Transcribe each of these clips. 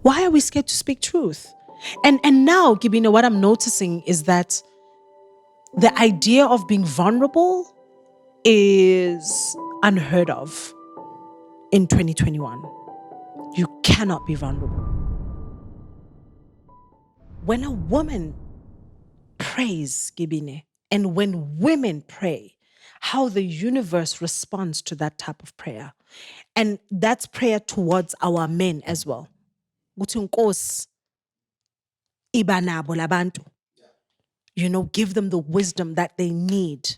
Why are we scared to speak truth? And now, Gibino, what I'm noticing is that the idea of being vulnerable is unheard of in 2021. You cannot be vulnerable. When a woman prays, Gibine, and when women pray, how the universe responds to that type of prayer. And that's prayer towards our men as well. Kuthi Nkosi, iba nabo labantu. Give them the wisdom that they need.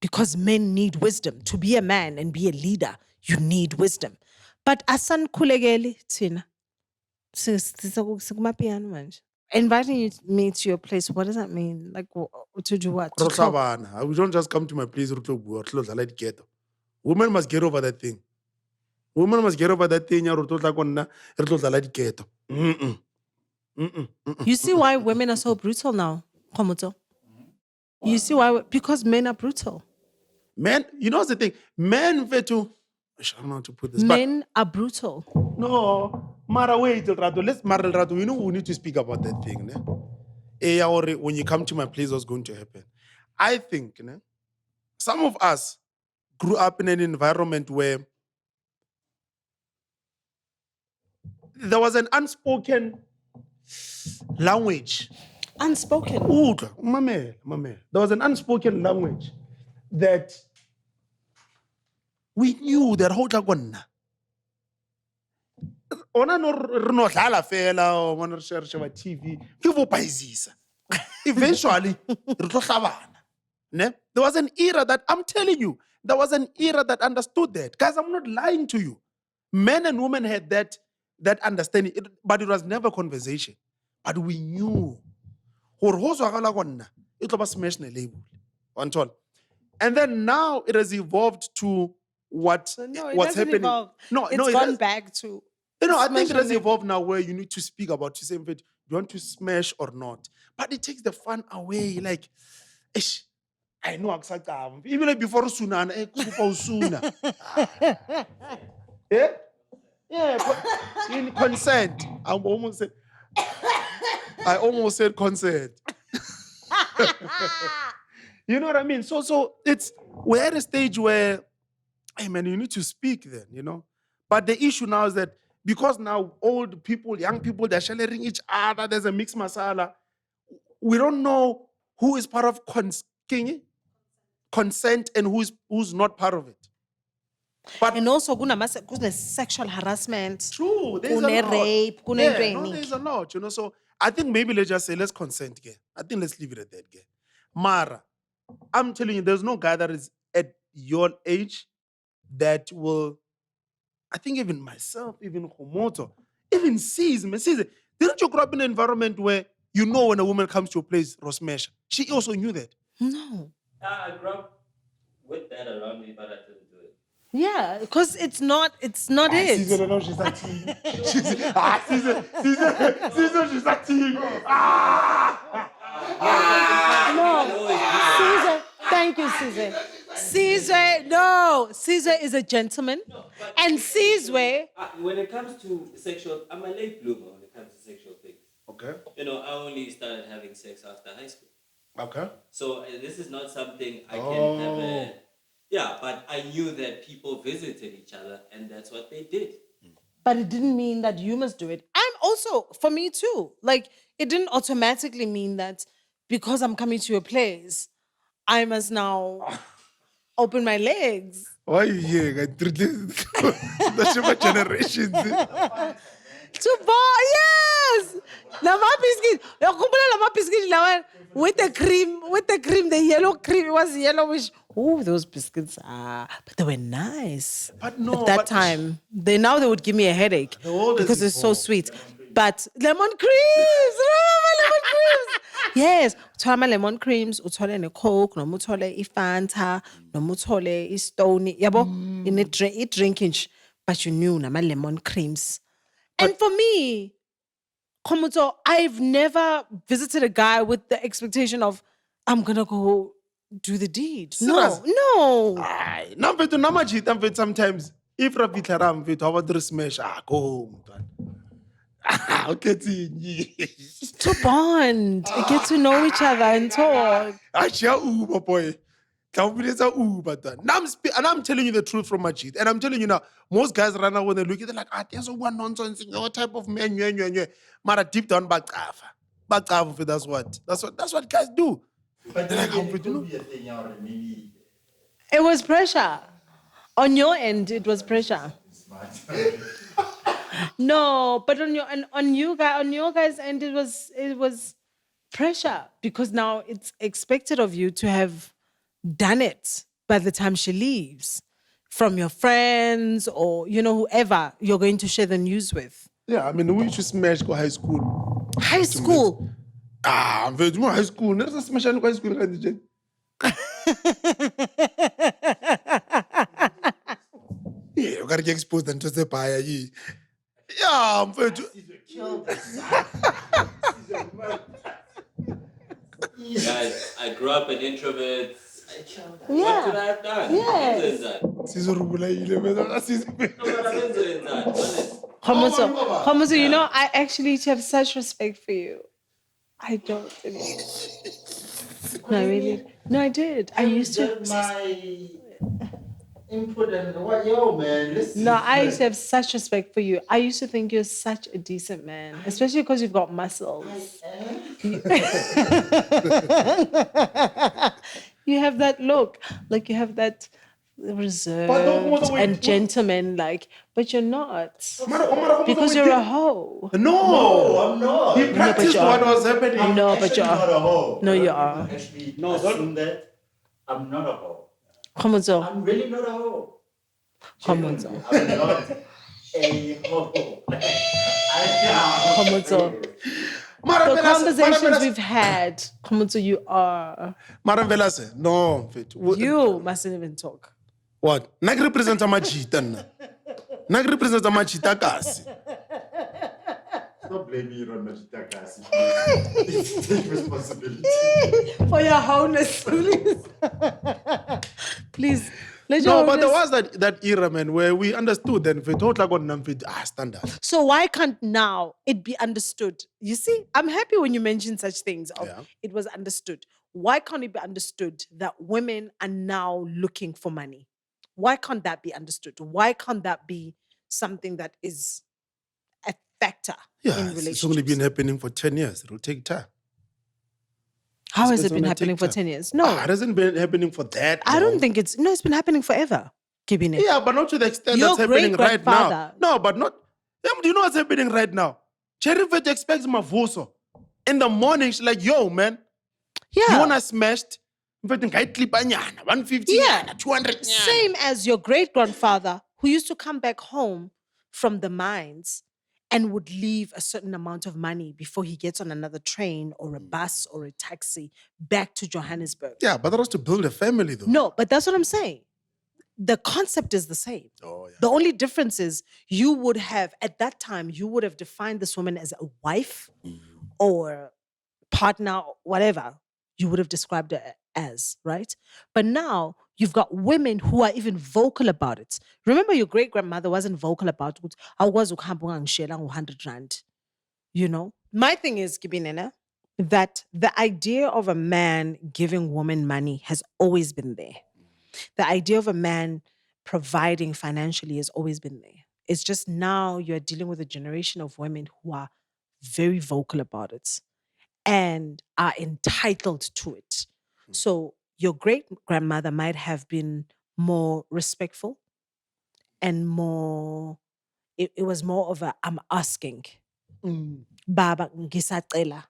Because men need wisdom. To be a man and be a leader, you need wisdom. But asankhulekeli thina. Sikumapiyano manje. Inviting me to your place, what does that mean? Like, to do what? To talk? We don't just come to my place. Women must get over that thing. Women must get over that thing. You see why women are so brutal now, Komoto? You see why? Because men are brutal. Men, the thing. Men, Vetu, I don't know how to put this. Men are brutal. No, Mara, wait, Rato. Let's Mara Rato. We need to speak about that thing. Ne? When you come to my place, what's going to happen? I think some of us grew up in an environment where there was an unspoken language. Unspoken. Mame. There was an unspoken language that we knew that how to ona no dlala fela o mona re share TV ke vo paisisa eventually re tlo hlabana ne. There was an era that I'm telling you, there was an era that understood that. Guys, I'm not lying to you. Men and women had that understanding, but it was never conversation. But we knew gore ho swagala go nna e tlo ba smash ne label until. And then now it has evolved to what's happening. Evolve. It's gone back to. I think it has evolved now where you need to speak about to say, do you want to smash or not? But it takes the fun away. Like, I know exactly. Even like before sooner, sooner. Yeah? Yeah, but in consent. I almost said consent. You know what I mean? So we're at a stage where, hey man, you need to speak then, But the issue now is that because now old people, young people, they're sharing each other, there's a mixed masala. We don't know who is part of consent and who's not part of it. But and also kuna sexual harassment. True, there's a lot. Rape, there's a lot, So I think maybe let's just say let's consent again. I think let's leave it at that again. Mara, I'm telling you, there's no guy that is at your age that will. I think even myself, even Homoto, even Caesar, didn't you grow up in an environment where when a woman comes to your place, Rosmesh, she also knew that? No. I grew up with that around me, but I didn't do it. Yeah, because it's not it. Caesar, no, she's acting. Caesar, she's acting. No, Caesar, thank you, Caesar. Caesar is a gentleman. No, and Caesar... when it comes to sexual, I'm a late bloomer when it comes to sexual things. Okay. I only started having sex after high school. Okay. So this is not something I can have but I knew that people visited each other and that's what they did. But it didn't mean that you must do it. I'm also, for me too, like it didn't automatically mean that because I'm coming to your place, I must now open my legs. Why are you here? That's your generation. To buy, yes. Lama biscuit. Lama biscuit with the cream, the yellow cream. It was yellowish. Oh, those biscuits but they were nice. But no, at that time, they would give me a headache because it's so sweet. But lemon creams, lemon creams. Yes, uthole lemon creams, uthole ne Coke, noma uthole iFanta, noma uthole iStone, yabo, in a drinking, but you knew nama lemon creams. And for me, Komoto, I've never visited a guy with the expectation of I'm gonna go do the deed. Serious? No. Sometimes if Ravitlaram with our smash, go home. Okay, To bond, get to know each other and talk. Uber boy. Uber done. Now and I'm telling you the truth from my cheat. And I'm telling you now, most guys right now when they look at it, they're like, there's one nonsense, what type of man, Mara deep down Bakafa. That's what guys do. But They're like, then how it you know? could be a thing already. It was pressure. On your end, it was pressure. Smart. No, but on your guys' end, it was pressure because now it's expected of you to have done it by the time she leaves, from your friends or whoever you're going to share the news with. Yeah, I mean, we used to smash go high school. High school. I'm very high school. There's a smash high school. Yeah, you gotta get exposed and just say buyer. Yeah, I'm very. Guys, I grew up an introvert. What Yeah. could I have done? Yes. Khomoso, I actually have such respect for you. I don't anymore. No, really. No, I did. I used to. My input and what, yo, man, listen. No, I used to have such respect for you. I used to think you're such a decent man, especially because you've got muscles. You have that look, like you have that reserved and gentleman, but you're not because you're a hoe. No, I'm not. he practiced what was happening. No, but Actually you not are. a hoe. No, you are. Actually, no, assume that I'm not a hoe. Khomoso, I'm really not a hoe. Khomoso, I'm not a hoe. Khomoso. The conversations we've had, Khomoso, you are. Madam Velase, no. You mustn't even talk. What? Nag representa machita. Nag representa machita kasi. Stop blaming it on Majitakasi. Take responsibility. For your wholeness, please. Please. Let your No, but there wholeness- was that era, man, where we understood then standard. So why can't now it be understood? You see, I'm happy when you mention such things. Yeah. It was understood. Why can't it be understood that women are now looking for money? Why can't that be understood? Why can't that be something that is a factor Yeah, in it's relationships? only been happening for 10 years. It'll take time. How has It's it been gonna happening take for time. 10 years? No, It hasn't been happening for that I don't long. think it's been happening forever, Kibine. Yeah, but not to the extent Your that's happening right now. great-grandfather- No, but not. Do you know what's happening right now? Cherry Veg expects Mavoso. In the morning, she's like, yo, man, Yeah. you want to smashed? In fact, 150, Yeah. 200. Same as your great-grandfather who used to come back home from the mines and would leave a certain amount of money before he gets on another train or a bus or a taxi back to Johannesburg. Yeah, but that was to build a family, though. No, but that's what I'm saying. The concept is the same. Oh, yeah. The only difference is you would have, at that time, you would have defined this woman as a wife or partner, whatever you would have described her as, right? But now you've got women who are even vocal about it. Remember, your great grandmother wasn't vocal about it. I was 100 rand. You know, my thing is, Kibinena, that the idea of a man giving women money has always been there. The idea of a man providing financially has always been there. It's just now you're dealing with a generation of women who are very vocal about it and are entitled to it. So your great grandmother might have been more respectful and more, it was more of a, I'm asking. Baba ngisacela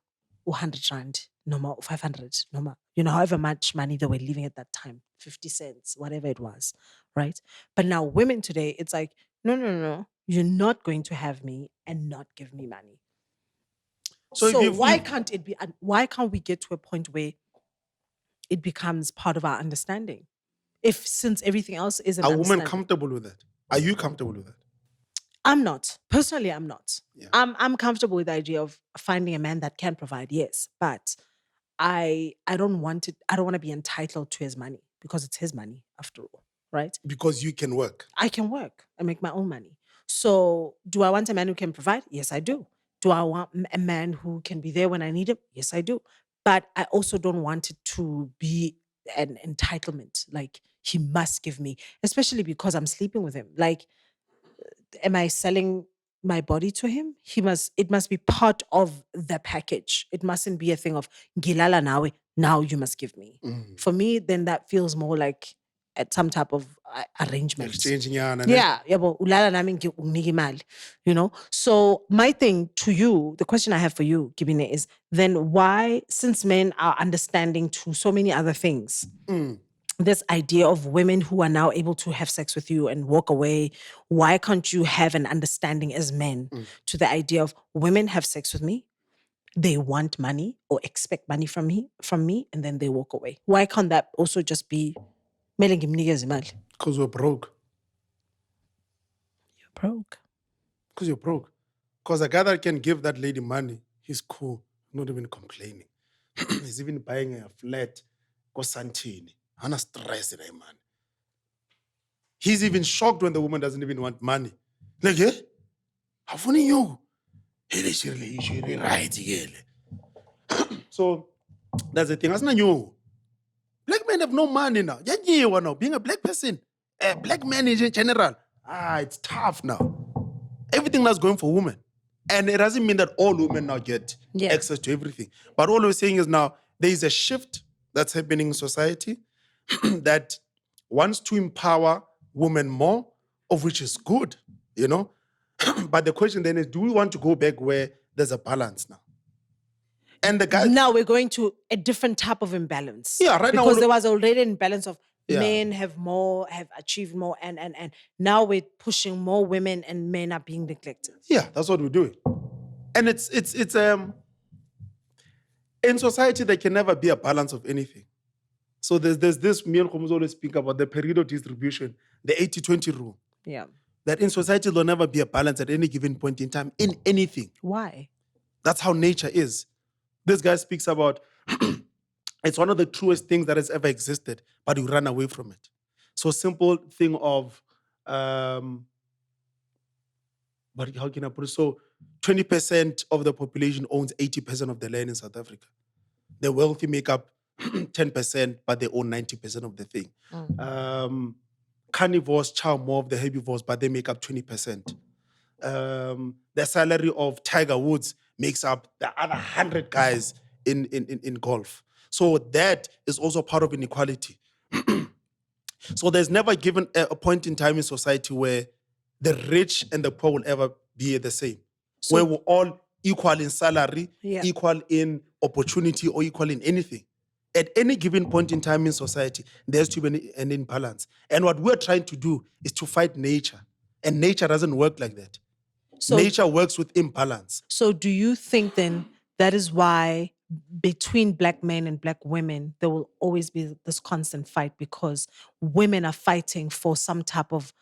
100 rand, noma 500, noma, however much money they were leaving at that time, 50 cents, whatever it was, right? But now women today, it's like, no, you're not going to have me and not give me money. So why can't it be? Why can't we get to a point where it becomes part of our understanding? Since everything else is an Are women understanding. comfortable with that? Are you comfortable with that? I'm not. Personally, I'm not. Yeah. I'm comfortable with the idea of finding a man that can provide, yes. But I don't want it. I don't want to be entitled to his money because it's his money after all, right? Because you can work. I can work and make my own money. So do I want a man who can provide? Yes, I do. Do I want a man who can be there when I need him? Yes, I do. But I also don't want it to be an entitlement. Like he must give me, especially because I'm sleeping with him. Like, am I selling my body to him? It must be part of the package. It mustn't be a thing of gilala nawe, now you must give me. For me, then that feels more like at some type of arrangement. Exchanging yarn. Yeah, yabo, ulala nami unginike imali, you know. So my thing to you, the question I have for you, Gibine, is then why, since men are understanding to so many other things, this idea of women who are now able to have sex with you and walk away, why can't you have an understanding as men to the idea of women have sex with me, they want money or expect money from me, and then they walk away? Why can't that also just be "Mele ngimnikeze imali"? Because we're broke. You're broke. Because you're broke. Because a guy that can give that lady money, he's cool, not even complaining. He's even buying a flat. Go Santini. Hana stress in man. He's even shocked when the woman doesn't even want money. Like, eh? How funny you? Right. So that's the thing. That's not you. Black men have no money now. Now. Being a black person, a black man in general, it's tough now. Everything that's going for women. And it doesn't mean that all women now get access to everything. But all we're saying is now there is a shift that's happening in society that wants to empower women more, of which is good, you know. But the question then is, do we want to go back where there's a balance now? And the guy... Now we're going to a different type of imbalance. Yeah, right now... Because there was already an imbalance of men have more, have achieved more, and now we're pushing more women and men are being neglected. Yeah, that's what we're doing. And it's in society there can never be a balance of anything. So there's this, me and Khomuzo always speak about the Pareto distribution, the 80-20 rule. Yeah. That in society there'll never be a balance at any given point in time in anything. Why? That's how nature is. This guy speaks about it's one of the truest things that has ever existed, but you run away from it. So simple thing of but how can I put it? So 20% of the population owns 80% of the land in South Africa. The wealthy make up 10%, but they own 90% of the thing. Carnivores chow more of the herbivores, but they make up 20%. The salary of Tiger Woods makes up the other 100 guys in golf. So that is also part of inequality. So there's never given a point in time in society where the rich and the poor will ever be the same. So, where we're all equal in salary, equal in opportunity, or equal in anything. At any given point in time in society, there's to be an imbalance. And what we're trying to do is to fight nature. And nature doesn't work like that. So, nature works with imbalance. So do you think then that is why between black men and black women, there will always be this constant fight because women are fighting for some type of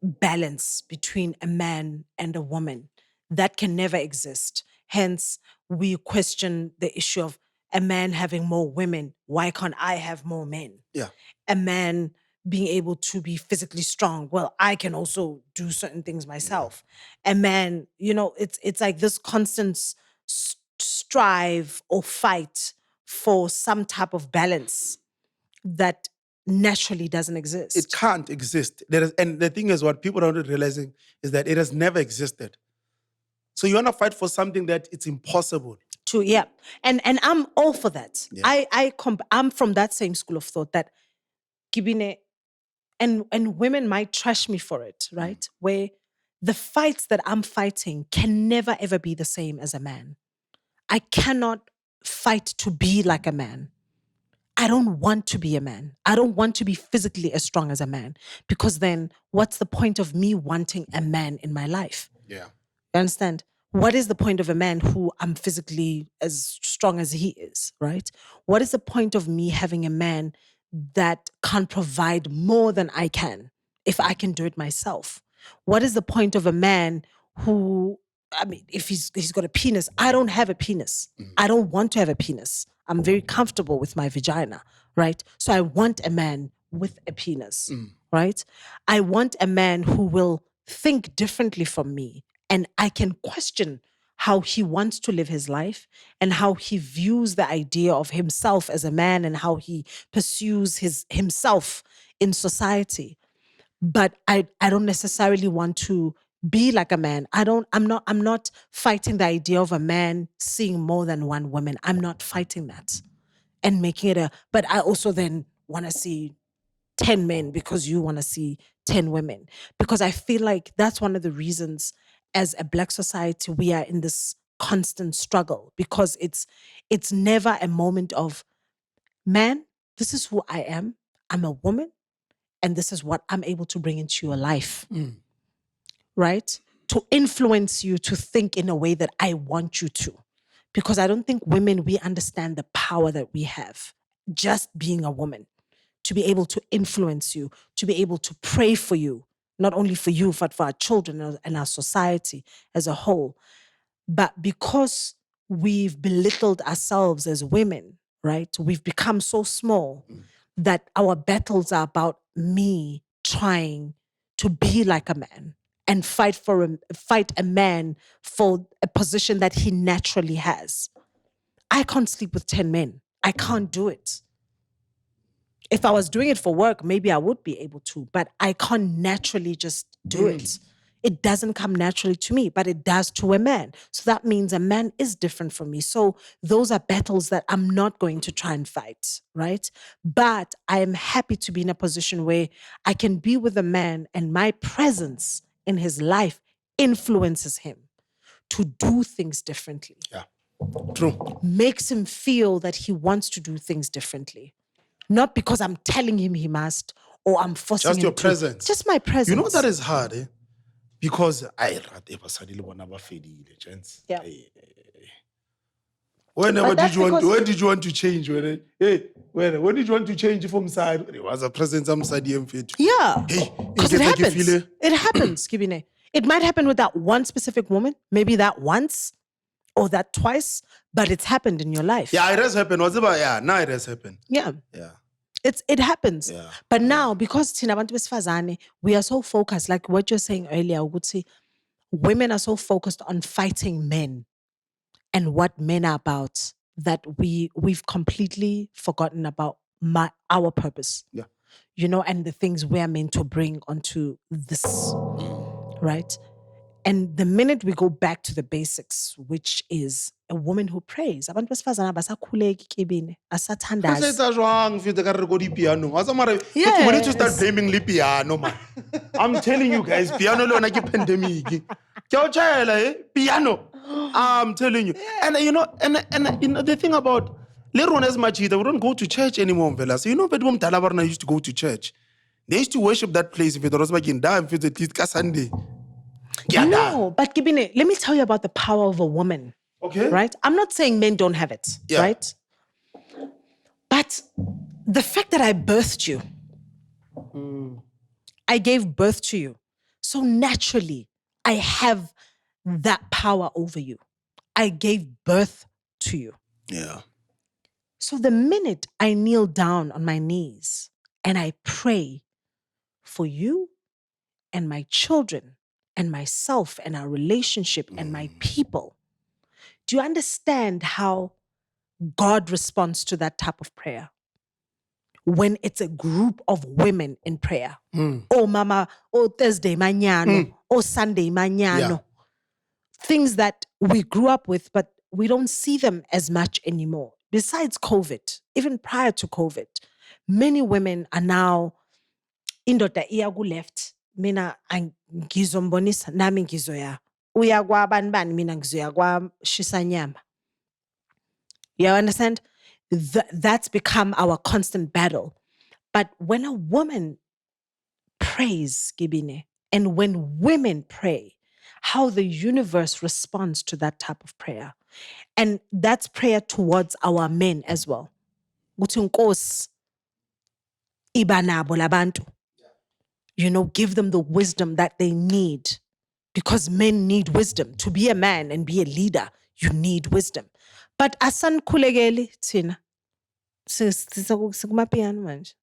balance between a man and a woman that can never exist. Hence, we question the issue of a man having more women. Why can't I have more men? Yeah. A man being able to be physically strong. Well, I can also do certain things myself. Yeah. A man, you know, it's like this constant strive or fight for some type of balance that naturally doesn't exist. It can't exist. And the thing is, what people are not realizing is that it has never existed. So you want to fight for something that it's impossible. True, yeah. And I'm all for that. Yeah. I'm from that same school of thought that Gibine, and women might trash me for it, right? Where the fights that I'm fighting can never ever be the same as a man. I cannot fight to be like a man. I don't want to be a man. I don't want to be physically as strong as a man, because then what's the point of me wanting a man in my life? Yeah. You understand? What is the point of a man who I'm physically as strong as he is, right? What is the point of me having a man that can't provide more than I can if I can do it myself? What is the point of a man who, I mean, if he's got a penis, I don't have a penis. I don't want to have a penis. I'm very comfortable with my vagina, right? So I want a man with a penis, right? I want a man who will think differently from me, and I can question how he wants to live his life and how he views the idea of himself as a man and how he pursues himself in society. But I don't necessarily want to be like a man. I'm not fighting the idea of a man seeing more than one woman. I'm not fighting that and making it but I also then want to see 10 men because you want to see 10 women. Because I feel like that's one of the reasons as a Black society, we are in this constant struggle because it's never a moment of, man, this is who I am. I'm a woman and this is what I'm able to bring into your life. Right? To influence you to think in a way that I want you to. Because I don't think women, we understand the power that we have just being a woman, to be able to influence you, to be able to pray for you, not only for you, but for our children and our society as a whole. But because we've belittled ourselves as women, right? We've become so small that our battles are about me trying to be like a man and fight a man for a position that he naturally has. I can't sleep with 10 men. I can't do it. If I was doing it for work, maybe I would be able to, but I can't naturally just do it. It doesn't come naturally to me, but it does to a man. So that means a man is different from me. So those are battles that I'm not going to try and fight, right? But I am happy to be in a position where I can be with a man and my presence in his life influences him to do things differently. Yeah, true. Makes him feel that he wants to do things differently. Not because I'm telling him he must or I'm forcing Just him your to. presence. Just my presence. You know that is hard, eh? Because I rate basadi le bona ba fedile, gents. Yeah. When But did that's you want? because- When did you want to change? When did you want to change from side? It was a presence. I'm side fit. Yeah. Hey, Because it like you happens. feel it. It happens, Kibine. It might happen with that one specific woman, maybe that once or that twice, but it's happened in your life. Yeah, it has happened. What's about? Yeah, now it has happened. Yeah. Yeah. It happens. Yeah. But now, because thina bantu besifazane, we are so focused, like what you're saying earlier, ukuthi women are so focused on fighting men and what men are about that we've completely forgotten about our purpose. Yeah. You know, and the things we're meant to bring onto this, right? And the minute we go back to the basics, which is a woman who prays, abantu besifazane abasakhuleki kibini, asathandazi. We need to start Yes. blaming the piano, man. I'm telling you guys, piano lo na ke pandemic. Ke o tshela, piano. I'm telling you. And you know, the thing about later on as much we don't go to church anymore, Mvelase. You know, but when Talabarna used to go to church. They used to worship that place if it was back in Dam, if it is ka Sunday. No, but Kibine, let me tell you about the power of a woman. Okay. Right? I'm not saying men don't have it, Yeah. right? But the fact that I birthed you, I gave birth to you. So naturally, I have that power over you. I gave birth to you. Yeah. So the minute I kneel down on my knees and I pray for you and my children and myself and our relationship and my people, do you understand how God responds to that type of prayer? When it's a group of women in prayer. Oh, mama, oh, Thursday, manyano, oh, Sunday, manyano. Yeah. Things that we grew up with, but we don't see them as much anymore. Besides COVID, even prior to COVID, many women are now, indoda iyaku left, mina ngizombonisa, nami ngizoya. Uya kwabani bani, mina ngizoya kwa Shisanyama. You understand? That's become our constant battle. But when a woman prays, Gibine, and when women pray, how the universe responds to that type of prayer. And that's prayer towards our men as well. Uthi Nkosi, iba nabo labantu. You know, give them the wisdom that they need. Because men need wisdom. To be a man and be a leader, you need wisdom. But asan kulegeli thina. Sikumapiyano manje.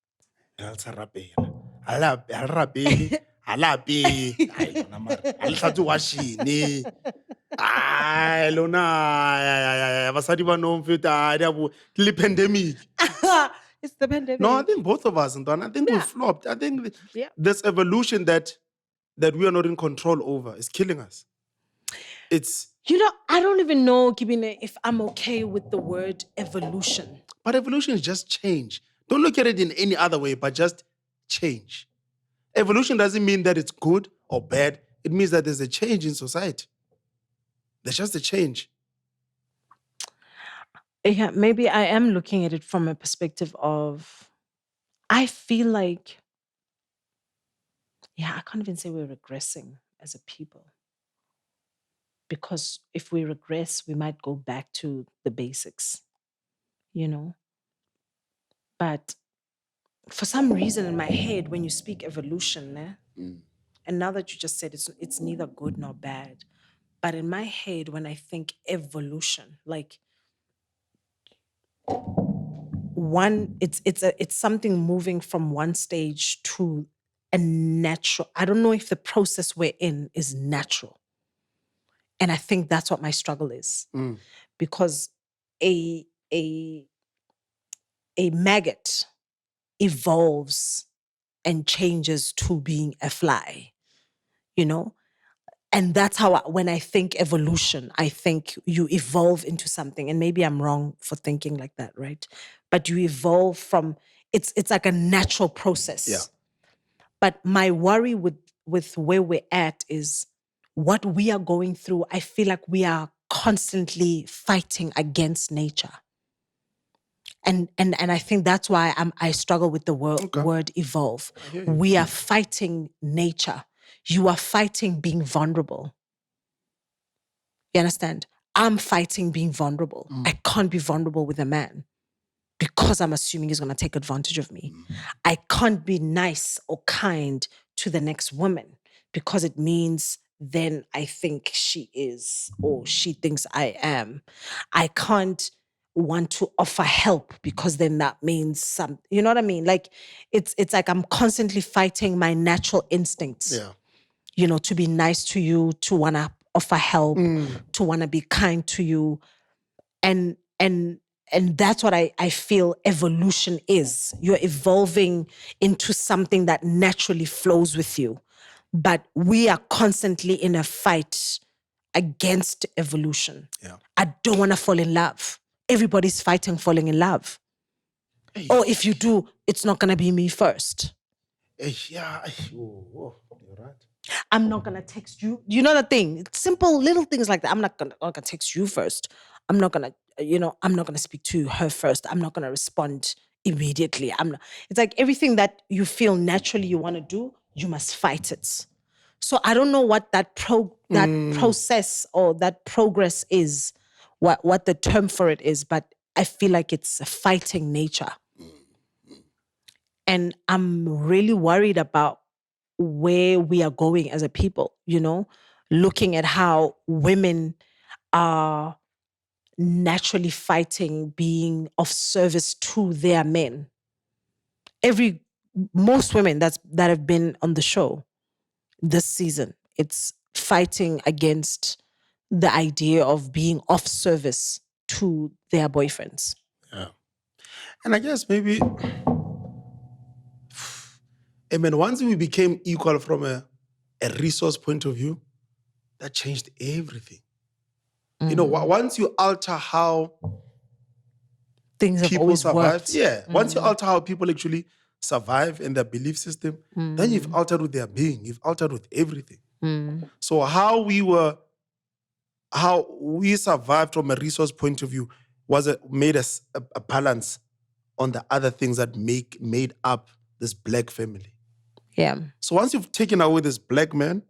Ai, lona, basadi ba no mfeta, di a bo- le pandemic. It's the pandemic. No, I think both of us, Ntwana, I think we Yeah. flopped. I think Yeah. this evolution that we are not in control over is killing us. It's I don't even know, Kibine, if I'm okay with the word evolution. But evolution is just change. Don't look at it in any other way, but just change. Evolution doesn't mean that it's good or bad. It means that there's a change in society. There's just a change. Yeah, maybe I am looking at it from a perspective of, I feel like, I can't even say we're regressing as a people. Because if we regress, we might go back to the basics, you know? But for some reason in my head, when you speak evolution, and now that you just said it's neither good nor bad, but in my head, when I think evolution, like it's something moving from one stage to a natural. I don't know if the process we're in is natural. And I think that's what my struggle is. Because a a a maggot evolves and changes to being a fly, you know? And that's how, when I think evolution, I think you evolve into something. And maybe I'm wrong for thinking like that, right? But you evolve from, it's like a natural process. Yeah. But my worry with where we're at is what we are going through. I feel like we are constantly fighting against nature. And I think that's why I struggle with the word evolve. hear you. We are fighting nature. You are fighting being vulnerable. You understand? I'm fighting being vulnerable. I can't be vulnerable with a man because I'm assuming he's going to take advantage of me. I can't be nice or kind to the next woman because it means then I think she is or she thinks I am. I can't want to offer help because then that means you know what I mean? Like it's like I'm constantly fighting my natural instincts. Yeah. To be nice to you, to want to offer help, to want to be kind to you. And that's what I feel evolution is. You're evolving into something that naturally flows with you. But we are constantly in a fight against evolution. Yeah. I don't want to fall in love. Everybody's fighting falling in love. Or if you do, it's not going to be me first. Yeah. You're right. I'm not gonna text you. You know the thing. It's simple little things like that. I'm not gonna text you first. I'm not gonna, I'm not gonna speak to her first. I'm not gonna respond immediately. It's like everything that you feel naturally you want to do, you must fight it. So I don't know what that process or that progress is, what the term for it is, but I feel like it's a fighting nature. And I'm really worried about where we are going as a people, looking at how women are naturally fighting being of service to their men. Most women that have been on the show this season, it's fighting against the idea of being of service to their boyfriends. Yeah. And I guess maybe, once we became equal from a resource point of view, that changed everything. Once you alter how Things have people always survive, worked. once you alter how people actually survive in their belief system, then you've altered with their being, you've altered with everything. So how we survived from a resource point of view made us a balance on the other things that made up this black family. Yeah. So once you've taken away this black man,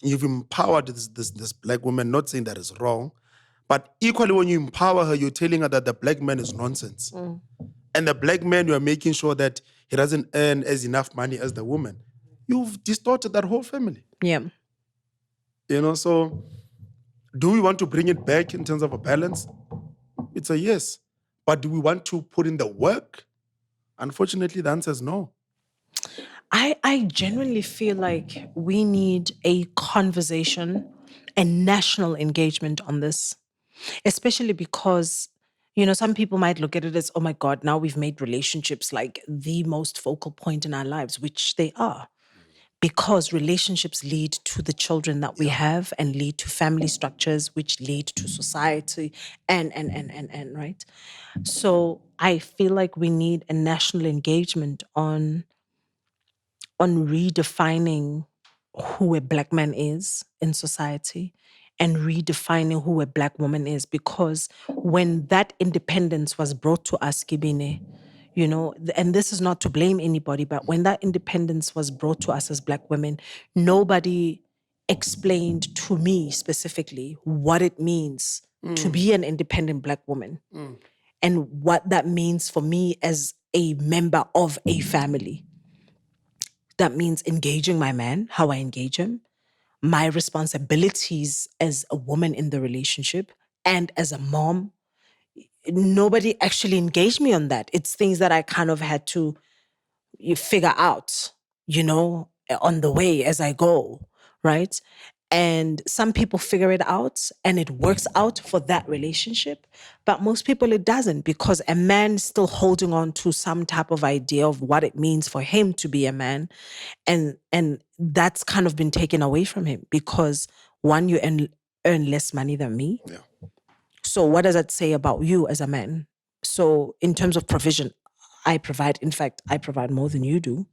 you've empowered this black woman, not saying that is wrong, but equally when you empower her, you're telling her that the black man is nonsense. And the black man, you are making sure that he doesn't earn as enough money as the woman. You've distorted that whole family. Yeah. So do we want to bring it back in terms of a balance? It's a yes. But do we want to put in the work? Unfortunately, the answer is no. I genuinely feel like we need a conversation a national engagement on this, especially because, some people might look at it as, oh my God, now we've made relationships like the most focal point in our lives, which they are. Because relationships lead to the children that we have and lead to family structures, which lead to society and right? So I feel like we need a national engagement on redefining who a Black man is in society and redefining who a Black woman is. Because when that independence was brought to us, Kibine, and this is not to blame anybody, but when that independence was brought to us as Black women, nobody explained to me specifically what it means to be an independent Black woman and what that means for me as a member of a family. That means engaging my man, how I engage him, my responsibilities as a woman in the relationship, and as a mom. Nobody actually engaged me on that. It's things that I kind of had to figure out, on the way as I go, right? And some people figure it out and it works out for that relationship. But most people, it doesn't, because a man is still holding on to some type of idea of what it means for him to be a man. And that's kind of been taken away from him because, one, you earn less money than me. Yeah. So what does that say about you as a man? So in terms of provision, I provide more than you do.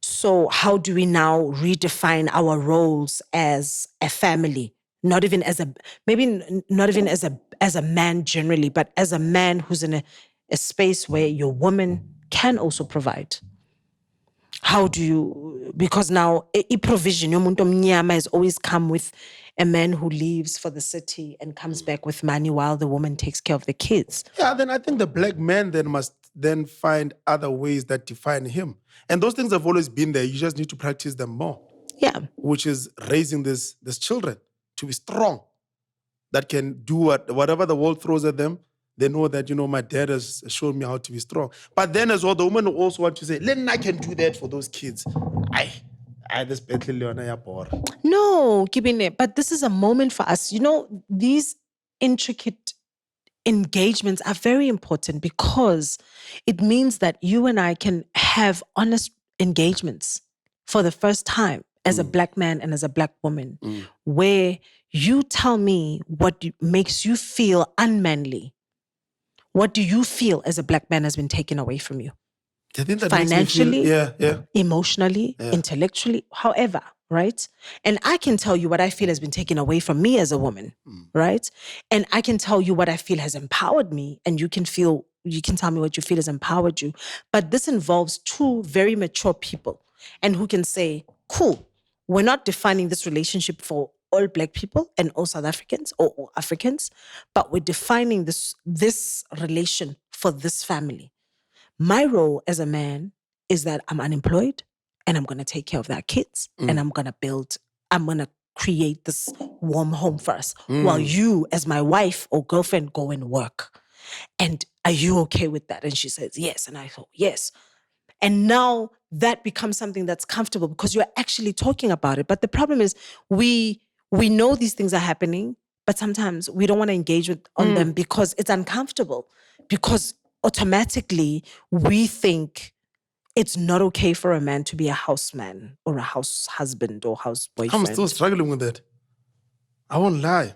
So how do we now redefine our roles as a family? Not even as a man generally, but as a man who's in a space where your woman can also provide. How do you, because now provision, yomuntu omnyama has always come with a man who leaves for the city and comes back with money while the woman takes care of the kids. Yeah, then I think the Black man then must then find other ways that define him. And those things have always been there. You just need to practice them more. Yeah. Which is raising these children to be strong, that can do whatever the world throws at them. They know that, my dad has shown me how to be strong. But then as well, the woman will also want to say, Len, I can do that for those kids. This Bentley Leona ya bore. No, Kibine, but this is a moment for us. These intricate engagements are very important because it means that you and I can have honest engagements for the first time as a Black man and as a Black woman, where you tell me what makes you feel unmanly. What do you feel as a Black man has been taken away from you? I think that financially, makes me feel, emotionally, intellectually, however, right? And I can tell you what I feel has been taken away from me as a woman, right? And I can tell you what I feel has empowered me, and you can tell me what you feel has empowered you. But this involves two very mature people, and who can say, cool, we're not defining this relationship for all Black people and all South Africans or Africans, but we're defining this relation for this family. My role as a man is that I'm unemployed and I'm going to take care of their kids and I'm going to create this warm home for us while you as my wife or girlfriend go and work. And are you okay with that? And she says, yes. And I thought, yes. And now that becomes something that's comfortable because you're actually talking about it. But the problem is we know these things are happening, but sometimes we don't want to engage on them because it's uncomfortable, because automatically we think it's not okay for a man to be a houseman or a house husband or house boyfriend. I'm still struggling with that. I won't lie.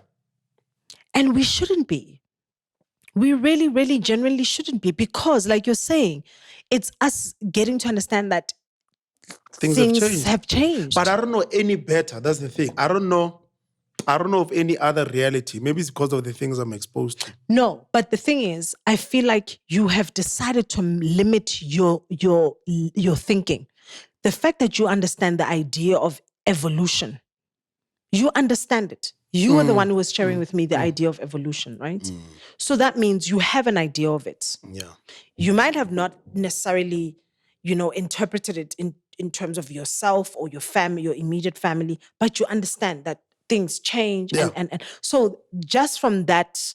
And we shouldn't be. We really, really genuinely shouldn't be, because like you're saying, it's us getting to understand that things have changed. But I don't know any better. That's the thing. I don't know of any other reality. Maybe it's because of the things I'm exposed to. No, but the thing is, I feel like you have decided to limit your thinking. The fact that you understand the idea of evolution, you understand it. You are the one who was sharing with me the idea of evolution, right? So that means you have an idea of it. Yeah. You might have not necessarily, interpreted it in terms of yourself or your family, your immediate family, but you understand that things change. Yeah. And so just from that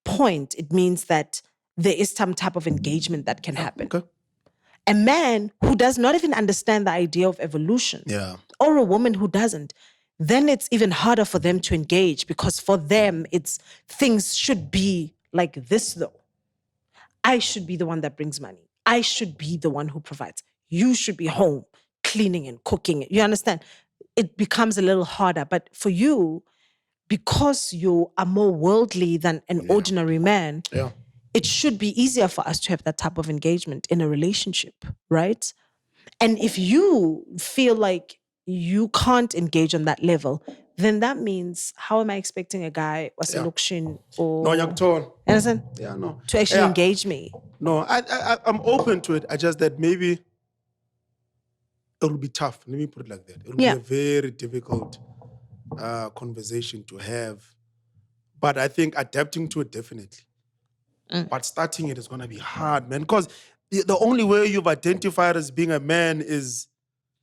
point, it means that there is some type of engagement that can happen. Okay. A man who does not even understand the idea of evolution, Yeah, or a woman who doesn't, then it's even harder for them to engage, because for them, it's things should be like this though. I should be the one that brings money. I should be the one who provides. You should be home cleaning and cooking. You understand? It becomes a little harder. But for you, because you are more worldly than an ordinary man, Yeah. it should be easier for us to have that type of engagement in a relationship, right? And if you feel like you can't engage on that level, then that means, how am I expecting a guy or Yeah. selection or No, Yakton. understand? Yeah, no. To actually Yeah. engage me. No, I'm open to it. I just that maybe it will be tough. Let me put it like that. It will Yeah. be a very difficult conversation to have. But I think adapting to it definitely. But starting it is going to be hard, man. Because the only way you've identified as being a man is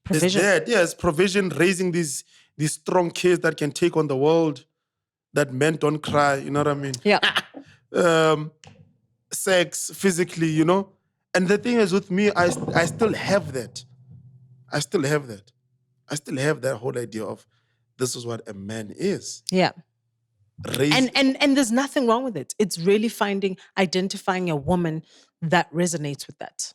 Provision. that. Yes, provision, raising these strong kids that can take on the world, that men don't cry, you know what I mean? Yeah. Sex, physically, you know? And the thing is with me, I still have that. I still have that. I still have that whole idea of this is what a man is. Yeah. Raised, And there's nothing wrong with it. It's really identifying a woman that resonates with that.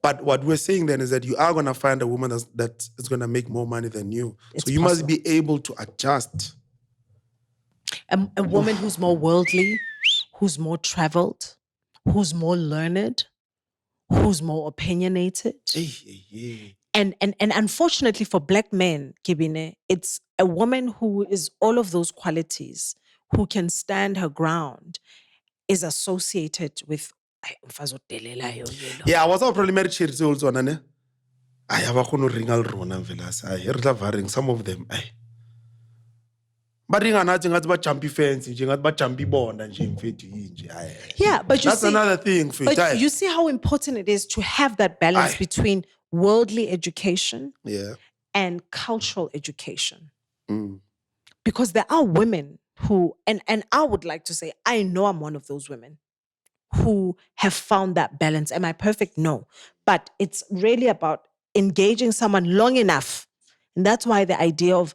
But what we're saying then is that you are going to find a woman that is going to make more money than you. It's so you possible. must be able to adjust. A woman who's more worldly, who's more traveled, who's more learned, who's more opinionated. And unfortunately for Black men, Kibine, it's a woman who is all of those qualities, who can stand her ground, is associated with. Yeah, I was probably married to also, Nane. I have a ringal Lerato Mvelase. I heard that some of them. But jumpy fence, jumpy bond and Yeah, but you that's see, another thing. But you see how important it is to have that balance Aye. between worldly education Yeah. and cultural education. Mm. Because there are women who, and I would like to say, I know I'm one of those women who have found that balance. Am I perfect? No. But it's really about engaging someone long enough. And that's why the idea of,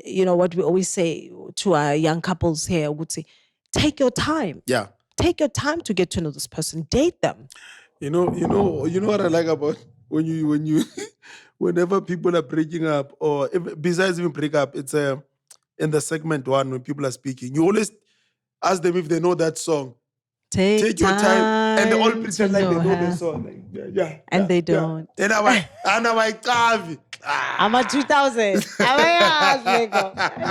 what we always say to our young couples here would say, take your time. Yeah. Take your time to get to know this person. Date them. You know what I like about when you whenever people are breaking up, or besides even break up, it's in the segment one when people are speaking, you always ask them if they know that song. Take your time, and they all pretend like they know the song. Like, yeah, and they don't. Then I'm like, I'm a 2000.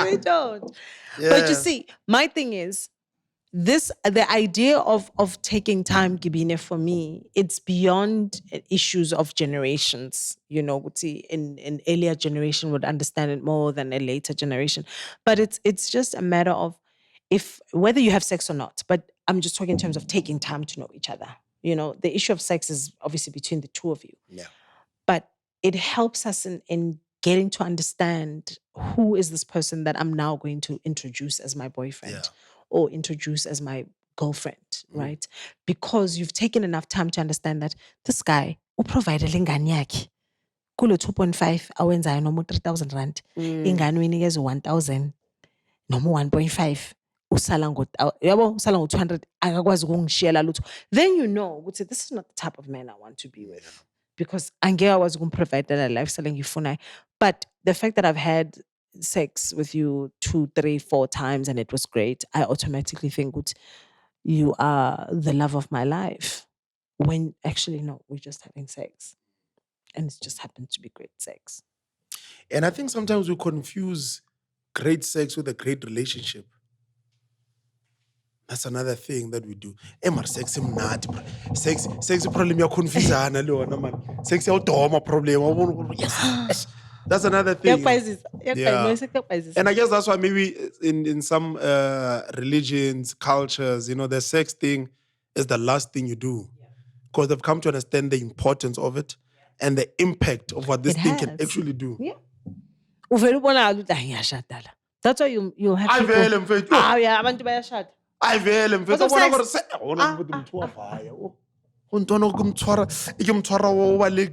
They don't. But you see, my thing is, the idea of taking time, Gibine, for me, it's beyond issues of generations. Would see in earlier generation would understand it more than a later generation. But it's just a matter of whether you have sex or not. But I'm just talking in terms of taking time to know each other. The issue of sex is obviously between the two of you. Yeah. But it helps us in getting to understand who is this person that I'm now going to introduce as my boyfriend or introduce as my girlfriend, right? Because you've taken enough time to understand that this guy will provide ingane yakhe. Kulo 2.5 awenzayo noma 3,000 rand. Ingane uyinikeza 1,000 noma 1.5. Usala ngo-200 akakwazi ukungishiyela lutho. Then ukuthi this is not the type of man I want to be with. Because angeke akwazi ukumprovide that lifestyle engiyifunayo. But the fact that I've had sex with you 2, 3, 4 times and it was great, I automatically think you are the love of my life. When actually, no, we're just having sex. And it just happened to be great sex. And I think sometimes we confuse great sex with a great relationship. That's another thing that we do. Sex is not sex problem ya confuse man. Sex ya problem. Yes. That's another thing. Yeah. And I guess that's why maybe in some religions, cultures, the sex thing is the last thing you do. Because they've come to understand the importance of it and the impact of what this thing can actually do. Yeah. That's why you have people. Abantu bayashada. Ayivele mfethu ubona ukuthi umuntu wavaya. Untwana kumthwara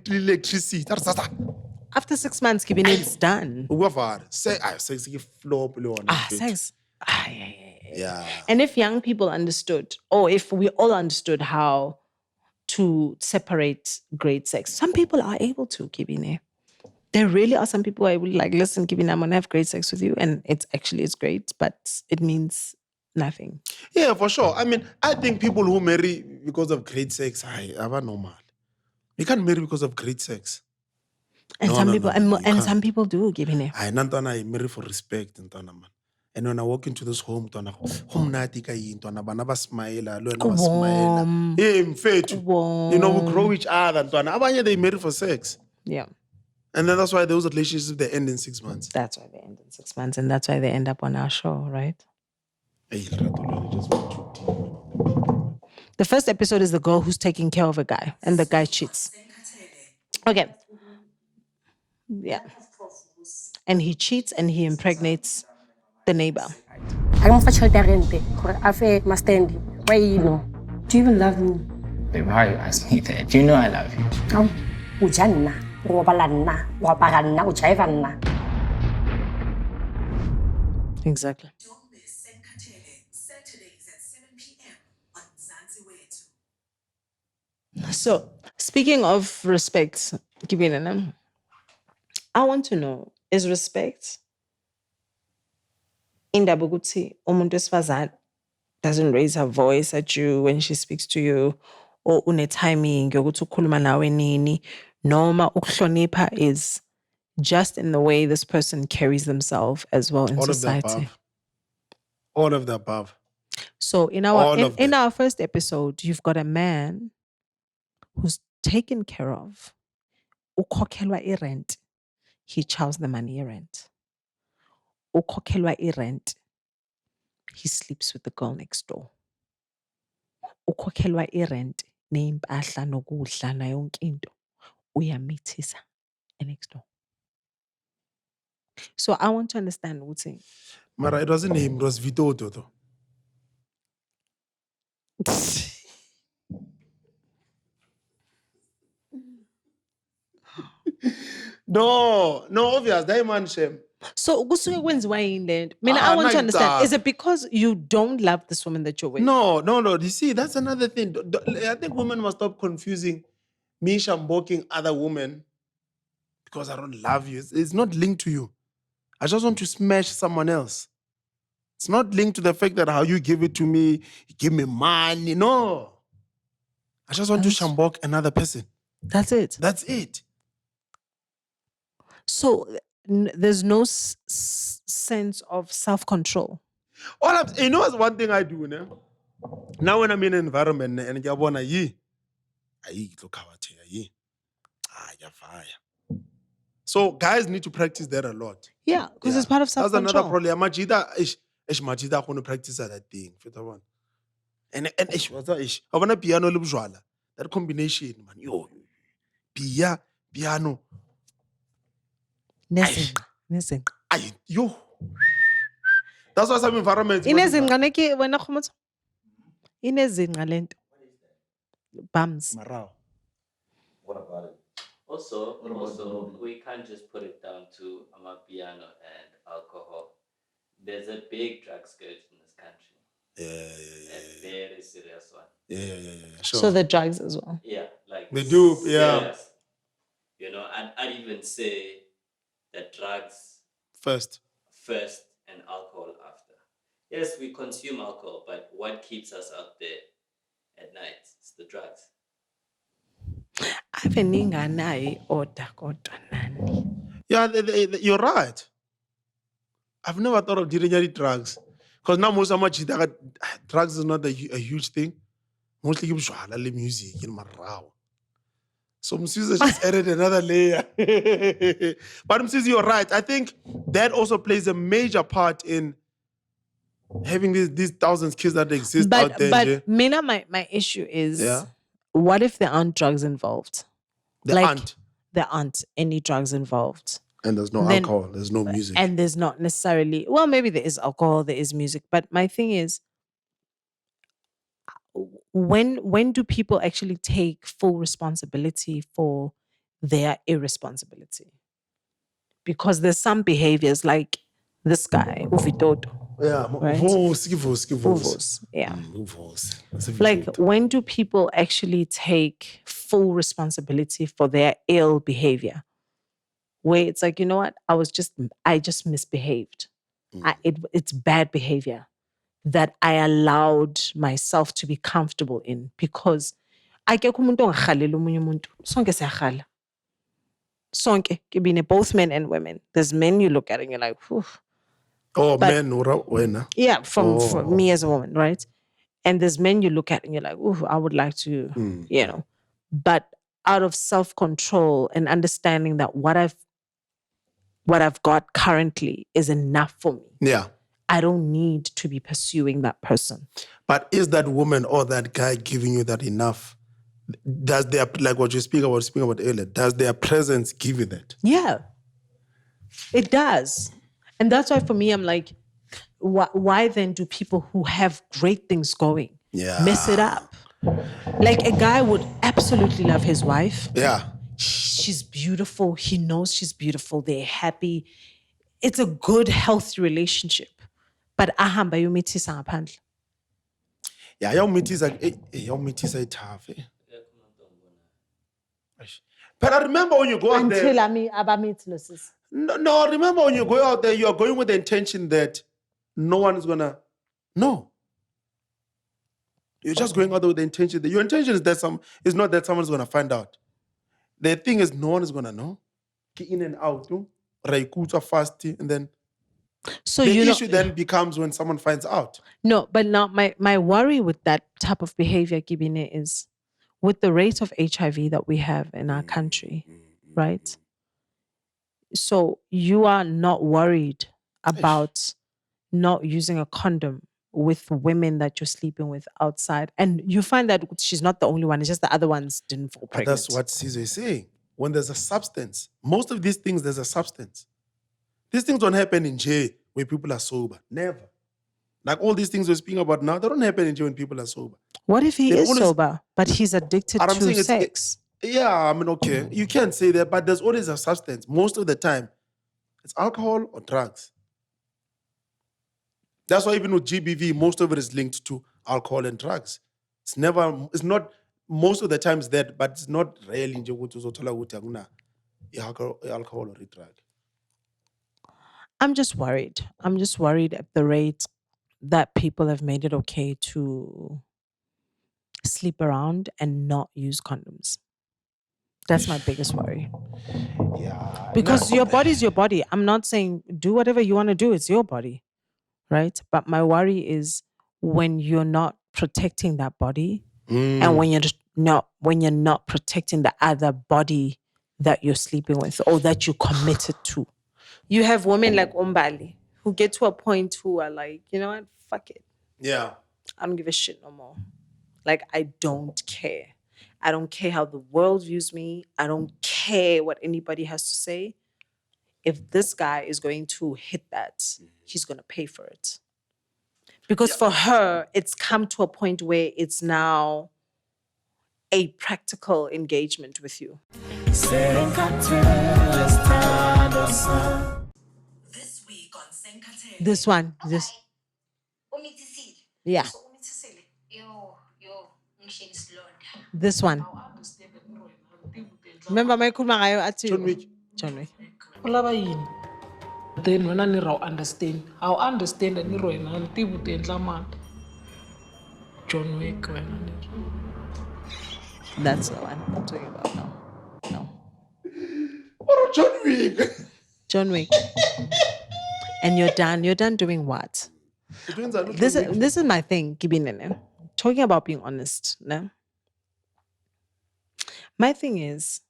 electricity. After 6 months, Kibine, it's done. Go far. Say, sex ke flop le yona Ah, mfethu. sex. Ah, yeah. Yeah. And if young people understood, or if we all understood how to separate great sex, some people are able to, Kibine. There really are some people who are able to, like, listen, Kibine, I'm gonna have great sex with you, and it's great, but it means nothing. Yeah, for sure. I mean, I think people who marry because of great sex, are normal. You can't marry because of great sex. And No, some no, people, no, no, you and can't. some people do, Kibine. I marry for respect, ntwana man. And when I walk into this home, ntwana, home nati ka yini, ntwana, bana ba smile, lo wena wa smile. Warm. Hey, mfethu. You know, we grow each other, ntwana. Abanye, they marry for sex. Yeah. And then that's why those relationships, they end in 6 months. That's why they end in 6 months, and that's why they end up on our show, right? Hey, Lerato, Lerato, just went too deep. The first episode is the girl who's taking care of a guy, and the guy cheats. Okay. Yeah. And he cheats and he impregnates the neighbor. Ga mo fa tšhelete ya rente gore a fe mastandi wa eno. Do you even love me? Babe, why you ask me that? Do you know I love you? O ja nna, o robala nna, o apara nna, o jive nna. Exactly. So, speaking of respect, Kibinana, I want to know, is respect in Dabuguti, umuntu wesifazane doesn't raise her voice at you when she speaks to you, or une-timing yokuthi ukhuluma nawe nini, noma ukuhlonipha is just in the way this person carries themselves as well in All of the society. above. All of the above. So in our first episode, you've got a man who's taken care of. Ukhokhelwa i-rent. He chows the money rent. Ukhokhelwa i-rent. He sleeps with the girl next door. Ukhokhelwa i-rent ney'mpahla nokudla nayo yonke into. Uyamithisa next door. So I want to understand ukuthi Mara, it wasn't him, it was Vito though. No, obvious. That man shame. So kusuke kwenziwa yini lento? Mina, I want to understand. Is it because you don't love this woman that you're with? No. You see, that's another thing. I think women must stop confusing me shamboking other women because I don't love you. It's not linked to you. I just want to smash someone else. It's not linked to the fact that how you give it to me, you give me money. No. I just want to shambok another person. That's it. That's it. So there's no sense of self-control. You know what's one thing I do now? Now when I'm in an environment and I wanna so guys need to practice that a lot. Yeah, because it's part of self-control. That's another problem. Majida Majida going to practice that thing. And what's that? I want piano le bujwala. That combination, man. Yo, piano. Nezinqa. Yo. That's why some environments. Inezinqa neki wena khomotso. Inezinqa lento. Bums. Marao. What about it? Also, we can't just put it down to amapiano and alcohol. There's a big drug scourge in this country. Yeah. A very serious one. Yeah. Sure. So the drugs as well. Yeah, like they do. Yeah. Serious. You know, I'd even say that drugs first and alcohol after. Yes, we consume alcohol, but what keeps us out there at night? It's the drugs. Ave ninganayi order kodwa nani. Yeah, you're right. I've never thought of doing any drugs. Because now most of my drugs is not a huge thing. Mostly give music in my row. So Msuza just added another layer. But Msuza, you're right. I think that also plays a major part in having these thousands of kids that exist out there. But Mina, my issue is, what if there aren't drugs involved? There aren't any drugs involved. And there's no alcohol, there's no music. And there's not necessarily, well, maybe there is alcohol, there is music. But my thing is, when do people actually take full responsibility for their irresponsibility? because there's some behaviors like this guy, Uvitoto. Yeah, Right? Vusi. Uvos. Yeah. Vusi. That's a Like, Vitoto. when do people actually take full responsibility for their ill behavior? Where it's like, you know what? I just misbehaved. It's bad behavior that I allowed myself to be comfortable in, because akekho umuntu ongahalela omunye umuntu. Sonke siyakhala. Sonke, kibine, both men and women. There's men you look at and you're like, whew. Oh, But- man, wena. Yeah, from me as a woman, right? And there's men you look at and you're like, ooh, I would like to, you know. But out of self-control and understanding that what I've got currently is enough for me. Yeah. I don't need to be pursuing that person. But is that woman or that guy giving you that enough? Does their, like what you speak about earlier, does their presence give you that? Yeah, it does. And that's why for me, I'm like, why then do people who have great things going mess it up? Like, a guy would absolutely love his wife. Yeah. She's beautiful. He knows she's beautiful. They're happy. It's a good, healthy relationship. But ahamba yomithisa ngaphandle. Yeah, yawumithisa tough. But I remember when you go out there. Until abamithi lo sis. No, remember when you go out there, you are going with the intention that no one is gonna know. You're just going out there with the intention that your intention is that is not that someone's gonna find out. The thing is, no one is gonna know. Get in and out, raikuta fast, and then So the you issue then becomes when someone finds out. No, but now my worry with that type of behavior, Kibine, is with the rate of HIV that we have in our country, right? So you are not worried about not using a condom with women that you're sleeping with outside. And you find that she's not the only one. It's just the other ones didn't fall But pregnant. that's what Caesar is saying. When there's a substance, most of these things, there's a substance. These things don't happen in jail where people are sober. Never. Like all these things we're speaking about now, they don't happen in jail when people are sober. What if he They've is always- sober, but he's addicted And I'm saying to it's- sex? Yeah, I mean, okay, you can say that, but there's always a substance. Most of the time, it's alcohol or drugs. That's why even with GBV, most of it is linked to alcohol and drugs. It's not, most of the time it's that, but it's not really nje ukuthi uzothola ukuthi akuna alcohol or a drug. I'm just worried. I'm just worried at the rate that people have made it okay to sleep around and not use condoms. That's my biggest worry. Yeah. Because your body's your body. I'm not saying do whatever you want to do. It's your body, right? But my worry is when you're not protecting that body, and when you're not protecting the other body that you're sleeping with or that you committed to. You have women like Umbali who get to a point who are like, you know what, fuck it. Yeah. I don't give a shit no more. Like, I don't care. I don't care how the world views me. I don't care what anybody has to say. If this guy is going to hit that, he's going to pay for it. Because for her, it's come to a point where it's now a practical engagement with you. This week on Senkatel. This one, this. Umithisile. Yeah. So umithisile. Yo, ngishini silonda. This one. Remember my kumayo at John Wick. John Wick. Ulaba yini? Then wena ni raw understand. How understand ni ro ina ni tibu te ndla man. John Wick wena ni. That's the one I'm talking about now. No. What a John Wick. John Wick. And you're done. You're done doing what? This is my thing, Kibinene. Talking about being honest. No? My thing is,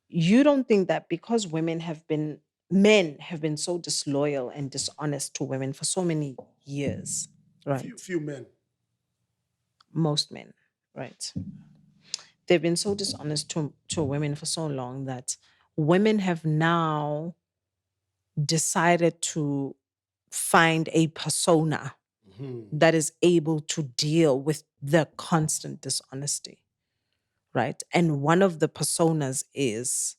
you don't think that because men have been so disloyal and dishonest to women for so many years, right? Few men. Most men, right? They've been so dishonest to women for so long that women have now decided to find a persona that is able to deal with the constant dishonesty, right? And one of the personas is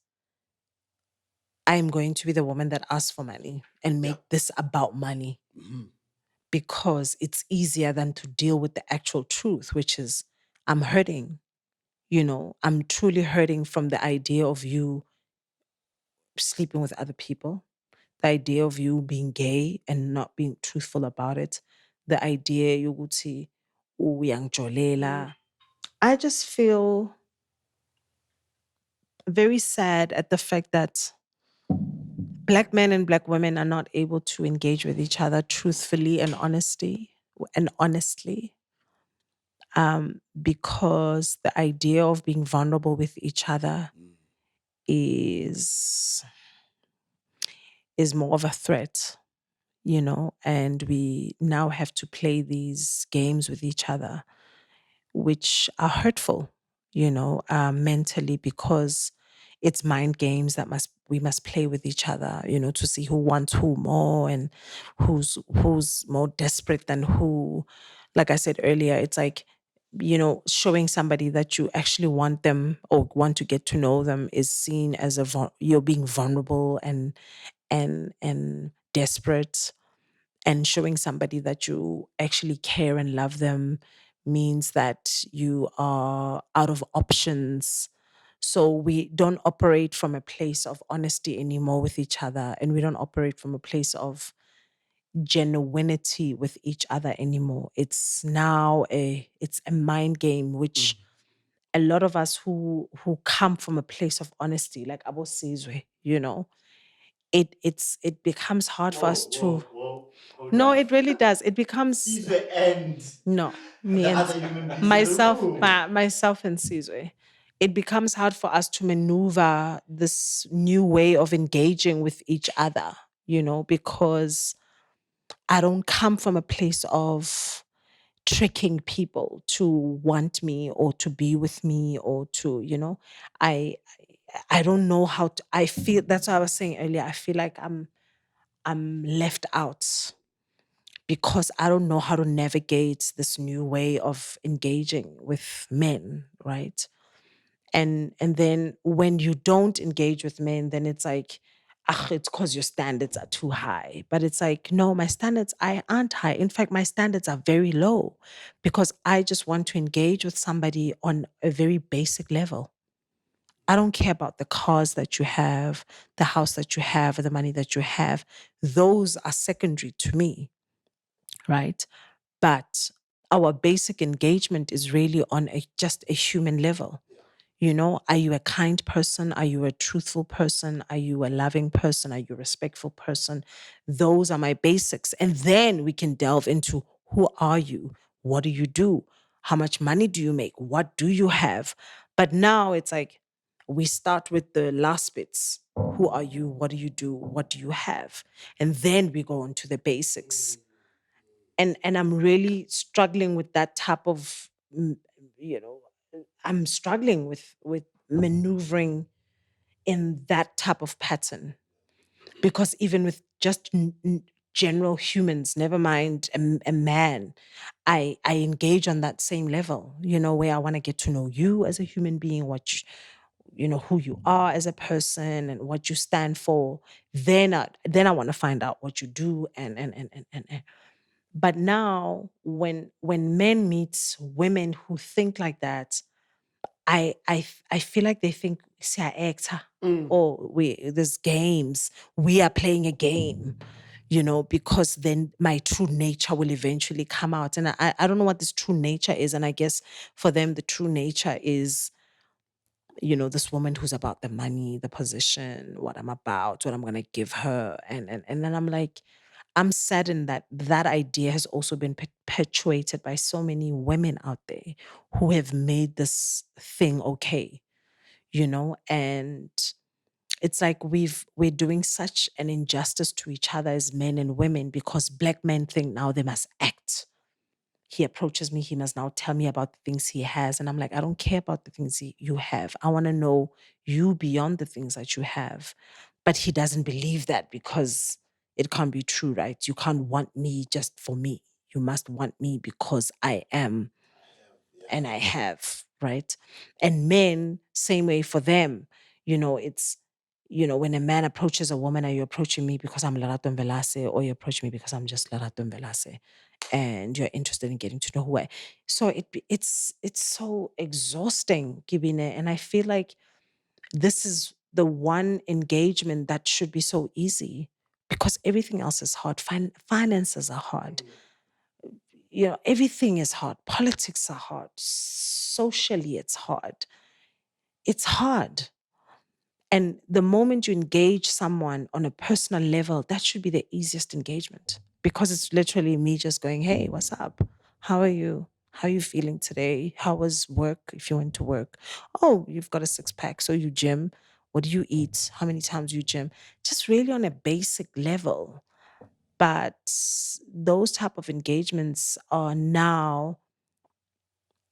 I'm going to be the woman that asks for money and make this about money because it's easier than to deal with the actual truth, which is I'm hurting. I'm truly hurting from the idea of you sleeping with other people, the idea of you being gay and not being truthful about it, the idea yokuthi uyangijolela. I just feel very sad at the fact that Black men and Black women are not able to engage with each other truthfully and honestly, because the idea of being vulnerable with each other is more of a threat, and we now have to play these games with each other, which are hurtful, mentally, because it's mind games that we must play with each other, to see who wants who more and who's more desperate than who. Like I said earlier, it's like, showing somebody that you actually want them or want to get to know them is seen as you're being vulnerable and desperate, and showing somebody that you actually care and love them means that you are out of options. So we don't operate from a place of honesty anymore with each other, and we don't operate from a place of genuinity with each other anymore. It's now it's a mind game, which a lot of us who come from a place of honesty, like Abo Sizwe, it becomes hard for us to. Whoa, hold No, up. it really does. It becomes He's the end. no me The and other human beings in the room. myself and Sizwe. It becomes hard for us to maneuver this new way of engaging with each other, because I don't come from a place of tricking people to want me or to be with me or to, I I don't know how to. I feel that's what I was saying earlier. I feel like I'm left out because I don't know how to navigate this new way of engaging with men, right? And then when you don't engage with men, then it's like, it's because your standards are too high. But it's like, no, my standards I aren't high. In fact, my standards are very low because I just want to engage with somebody on a very basic level. I don't care about the cars that you have, the house that you have, or the money that you have. Those are secondary to me, right? But our basic engagement is really on just a human level. Are you a kind person? Are you a truthful person? Are you a loving person? Are you a respectful person? Those are my basics. And then we can delve into who are you? What do you do? How much money do you make? What do you have? But now it's like we start with the last bits. Who are you? What do you do? What do you have? And then we go into the basics. And I'm really struggling with that type of, you know, I'm struggling with maneuvering in that type of pattern, because even with just general humans, never mind a man, I engage on that same level, where I want to get to know you as a human being, who you are as a person and what you stand for. Then I want to find out what you do and but now when men meet women who think like that, I feel like they think actor or there's games. We are playing a game, because then my true nature will eventually come out. And I don't know what this true nature is. And I guess for them, the true nature is, this woman who's about the money, the position, what I'm about, what I'm gonna give her. And then I'm like, I'm saddened that that idea has also been perpetuated by so many women out there who have made this thing okay, and it's like we're doing such an injustice to each other as men and women, because Black men think now they must act. He approaches me, he must now tell me about the things he has. And I'm like, I don't care about the things you have. I want to know you beyond the things that you have. But he doesn't believe that because it can't be true, right? You can't want me just for me. You must want me because I am and I have, right? And men, same way for them, it's when a man approaches a woman, are you approaching me because I'm Lerato Mvelase, or you approach me because I'm just Lerato Mvelase, and you're interested in getting to know who I? So it's so exhausting, Gibine, and I feel like this is the one engagement that should be so easy because everything else is hard. Finances are hard. Everything is hard. Politics are hard. Socially, it's hard. It's hard. And the moment you engage someone on a personal level, that should be the easiest engagement because it's literally me just going, hey, what's up? How are you? How are you feeling today? How was work if you went to work? Oh, you've got a six pack. So you gym. What do you eat? How many times do you gym? Just really on a basic level. But those type of engagements are now,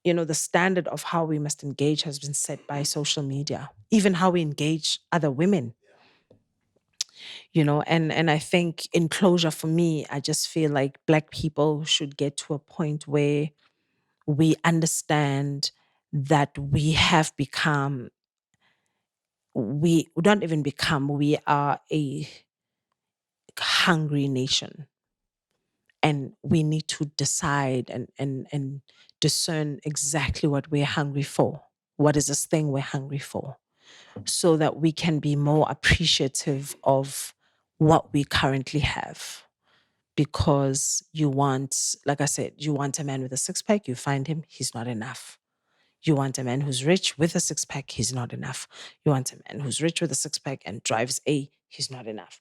the standard of how we must engage has been set by social media, even how we engage other women. And I think in closure for me, I just feel like Black people should get to a point where we understand that we have become, we don't even become, we are a hungry nation. And we need to decide and discern exactly what we're hungry for. What is this thing we're hungry for? So that we can be more appreciative of what we currently have. Because you want, like I said, you want a man with a six pack, you find him, he's not enough. You want a man who's rich with a six pack, he's not enough. You want a man who's rich with a six pack and drives he's not enough.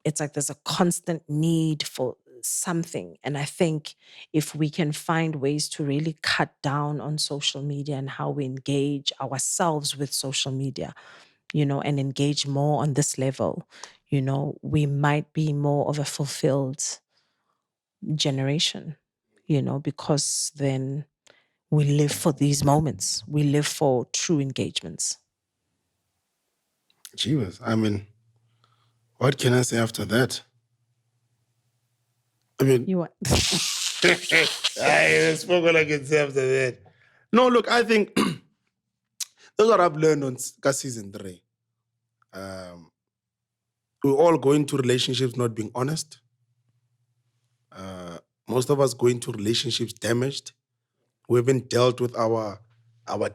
It's like there's a constant need for something. And I think if we can find ways to really cut down on social media and how we engage ourselves with social media, and engage more on this level, we might be more of a fulfilled generation, because then we live for these moments. We live for true engagements. Jeebus. I mean, what can I say after that? I mean, You what? I spoke what I can say after that. No, look, I think that's what I've learned on season 3. We all go into relationships not being honest. Most of us go into relationships damaged. We haven't dealt with our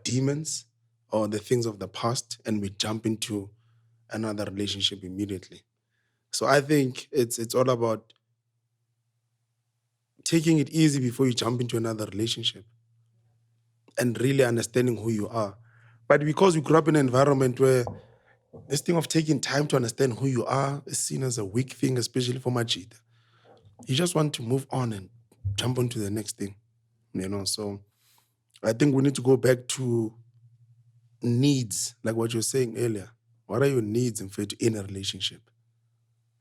demons or the things of the past, and we jump into another relationship immediately. So I think it's all about taking it easy before you jump into another relationship and really understanding who you are. But because we grew up in an environment where this thing of taking time to understand who you are is seen as a weak thing, especially for Majida. You just want to move on and jump onto the next thing, So I think we need to go back to needs, like what you were saying earlier. What are your needs in a relationship?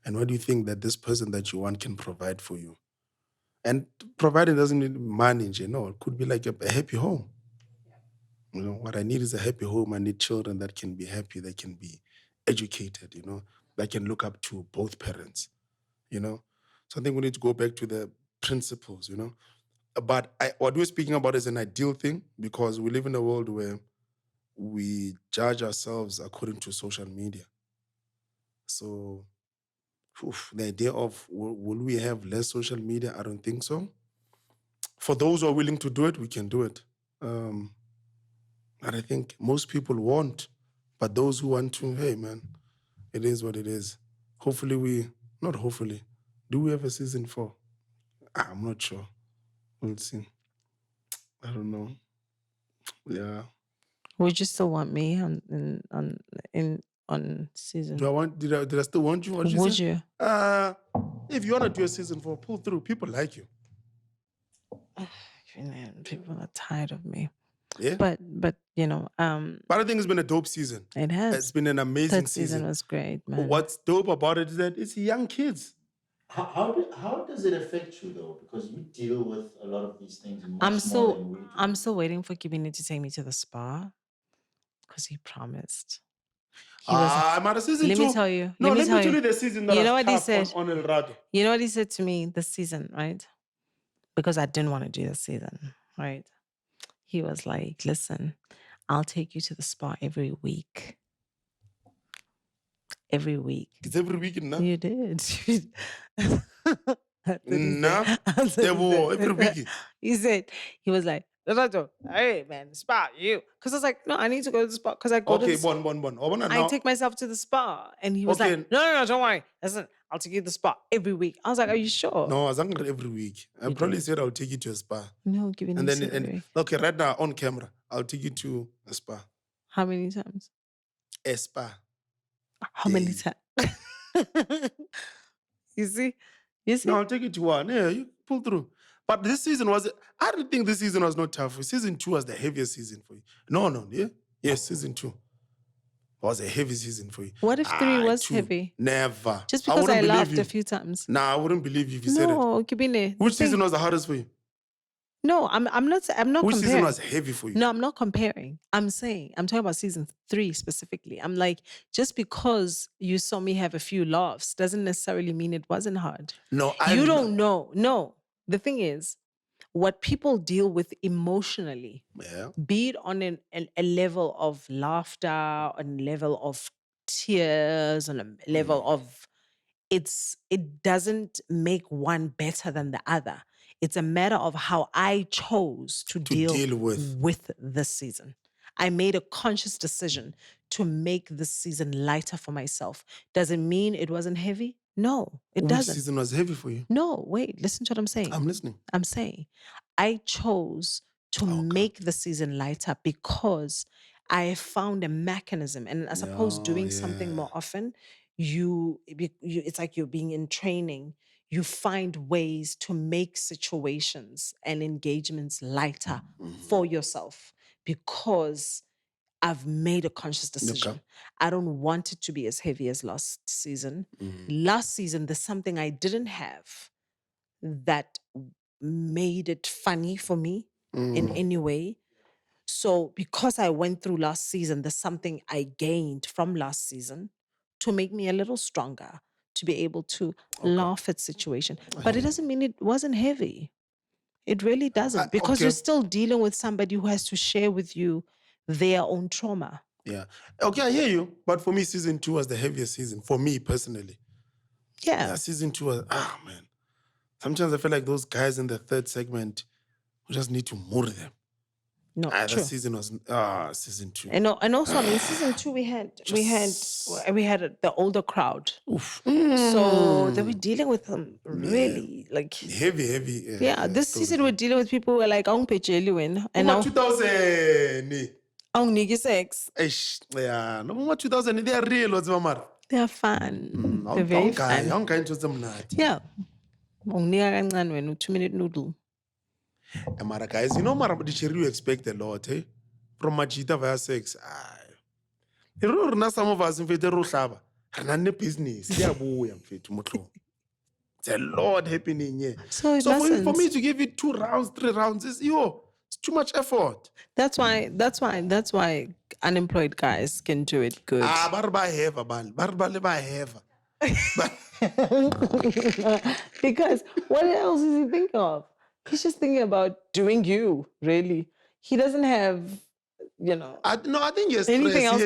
And what do you think that this person that you want can provide for you? And providing doesn't mean money, it could be like a happy home. What I need is a happy home. I need children that can be happy, that can be educated, that can look up to both parents, So I think we need to go back to the principles, But what we're speaking about is an ideal thing because we live in a world where we judge ourselves according to social media. So the idea of will we have less social media? I don't think so. For those who are willing to do it, we can do it. And I think most people won't. But those who want to, hey, man, it is what it is. Hopefully not hopefully. Do we have a season 4? I'm not sure. We'll see. I don't know. Yeah. Would you still want me on season? Did I still want you? What you Would say? you? If you want to do a season 4, pull through. People like you. People are tired of me. Yeah. But But I think it's been a dope season. it has. It's been an amazing Third season was great, man. What's dope about it is that it's young kids. How does it affect you though? Because you deal with a lot of these things much I'm more still than we do. I'm still waiting for Kibini to take me to the spa because he promised. He was. I'm out of season 2. Let me tell you. No, let me tell you. you the season that You was know what he tough said? on Lerato. You know what he said to me this season, right? Because I didn't want to do this season, right? He was like, listen, I'll take you to the spa every week. every week. It's every week now. You did. That's what he Nah, said. That's what he Tebo, said. every week. He was like, Lerato, hey man, spa, you. Because I was like, no, I need to go to the spa. Because I go to Okay, the spa. bon. Obana I now. take myself to the spa. And he was Okay. like, no, don't worry. Listen, I'll take you to the spa every week. I was like, are you sure? No, I was angry every week. I You probably did. said I'll take you to a spa. No, giving And you then, every week. okay, right now on camera, I'll take you to a spa. How many times? A spa. How many Day. times? You see? No, I'll take you to one. Yeah, you pull through. But this season I didn't think this season was not tough. Season 2 was the heaviest season for you. No, yeah? Yes, season 2 was a heavy season for you. What if 3 was 2, heavy? Never. Just because wouldn't I believe laughed you. a few times. Nah, I wouldn't believe you if you said it. No, Kibine. Which season was the hardest for you? No, I'm not Which comparing. season was heavy for you? No, I'm not comparing. I'm talking about season 3 specifically. I'm like, just because you saw me have a few laughs doesn't necessarily mean it wasn't hard. No, You don't know. No. The thing is, what people deal with emotionally, Yeah. be it on a level of laughter, on a level of tears, on a level of it doesn't make one better than the other. It's a matter of how I chose to deal with this season. I made a conscious decision to make this season lighter for myself. Does it mean it wasn't heavy? No, it Which doesn't. season was heavy for you? No, wait, listen to what I'm saying. I'm listening. I'm saying I chose to make the season lighter because I found a mechanism. And I suppose doing something more often, it's like you're being in training. You find ways to make situations and engagements lighter for yourself because I've made a conscious decision. I don't want it to be as heavy as last season. Last season, there's something I didn't have that made it funny for me in any way. So because I went through last season, there's something I gained from last season to make me a little stronger, to be able to laugh at situation. But it doesn't mean it wasn't heavy. It really doesn't, because you're still dealing with somebody who has to share with you their own trauma. Yeah. Okay, I hear you. But for me, season 2 was the heaviest season, for me personally. Yeah. Season 2 was, man. Sometimes I feel like those guys in the third segment, we just need to murder them. No, The true. season was season 2. And also, I mean, season 2 we had the older crowd. Oof. So they were dealing with them really like Heavy. yeah. This season we're dealing with people who are like "Ang win," and now 2000. "Ang nigi sex." Yeah, no 2000. They are real, what's my They are fun. They're very fun. Yeah. "Ang niga kancane wena, 2-minute noodle." Mara guys, you know, you expect a lot, eh? From Majita via sex. Some of us in Federal business. It's a lot happening here. So for me to give it 2 rounds, 3 rounds, it's too much effort. That's why unemployed guys can do it good. Because what else is he thinking of? He's just thinking about doing you, really. He doesn't have, I think yes. anything else.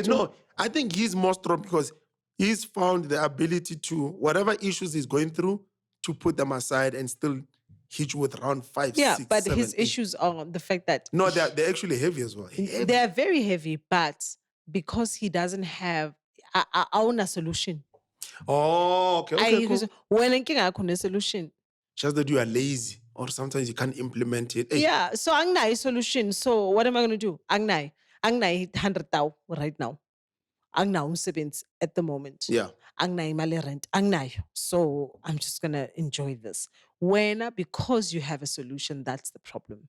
I think he's more strong because he's found the ability to, whatever issues he's going through, to put them aside and still hit you with round 5, 6, but 7, his 8. issues are the fact that No, they're actually heavy as well. Heavy. they are very heavy, but because he doesn't have a solution. Oh, okay, cool. When a solution. Just that you are lazy or sometimes you can't implement it. Hey. Yeah, so Angnai solution. So what am I going to do? Angnai 100,000 right now. Angnai savings at the moment. Yeah. Angnai mali rent. Angnai. So I'm just going to enjoy this. Because you have a solution, that's the problem.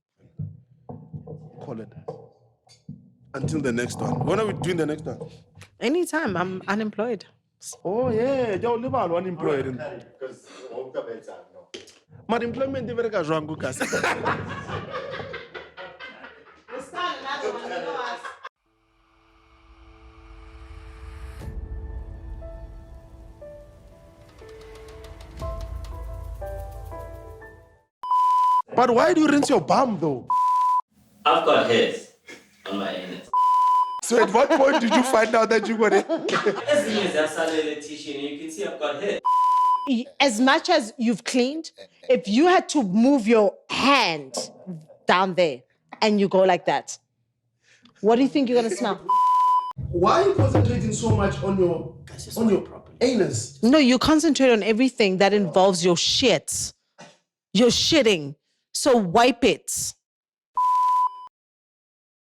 Call it. Until the next one. When are we doing the next one? Anytime. I'm unemployed. Oh, yeah. You're unemployed. Because But employment is very good, guys. But why do you rinse your bum, though? I've got hairs on my anus. So at what point did you find out that you got it? As long as that's a tissue, you can see I've got hair. As much as you've cleaned, if you had to move your hand down there and you go like that, what do you think you're gonna smell? Why are you concentrating so much on your anus? No, you concentrate on everything that involves your shit. You're shitting. So wipe it.